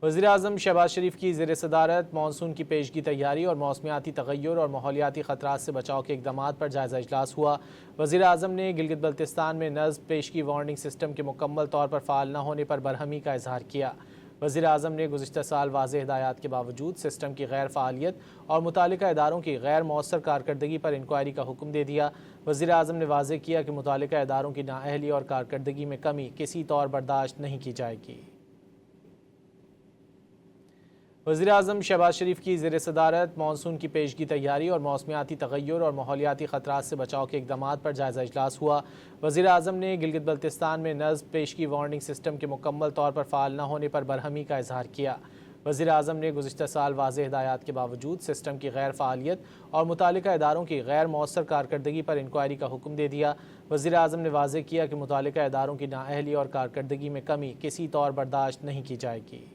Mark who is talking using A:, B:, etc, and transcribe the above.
A: وزیراعظم شہباز شریف کی زیر صدارت مانسون کی پیشگی تیاری اور موسمیاتی تغیر اور ماحولیاتی خطرات سے بچاؤ کے اقدامات پر جائزہ اجلاس ہوا۔ وزیراعظم نے گلگت بلتستان میں نصب پیشگی وارننگ سسٹم کے مکمل طور پر فعال نہ ہونے پر برہمی کا اظہار کیا۔ وزیراعظم نے گزشتہ سال واضح ہدایات کے باوجود سسٹم کی غیر فعالیت اور متعلقہ اداروں کی غیر مؤثر کارکردگی پر انکوائری کا حکم دے دیا۔ وزیراعظم نے واضح کیا کہ متعلقہ اداروں کی نااہلی اور کارکردگی میں کمی کسی طور برداشت نہیں کی جائے گی۔ وزیراعظم شہباز شریف کی زیر صدارت مانسون کی پیشگی تیاری اور موسمیاتی تغیر اور ماحولیاتی خطرات سے بچاؤ کے اقدامات پر جائزہ اجلاس ہوا۔ وزیراعظم نے گلگت بلتستان میں نصب پیشگی وارننگ سسٹم کے مکمل طور پر فعال نہ ہونے پر برہمی کا اظہار کیا۔ وزیراعظم نے گزشتہ سال واضح ہدایات کے باوجود سسٹم کی غیر فعالیت اور متعلقہ اداروں کی غیر مؤثر کارکردگی پر انکوائری کا حکم دے دیا۔ وزیراعظم نے واضح کیا کہ متعلقہ اداروں کی نااہلی اور کارکردگی میں کمی کسی طور برداشت نہیں کی جائے گی۔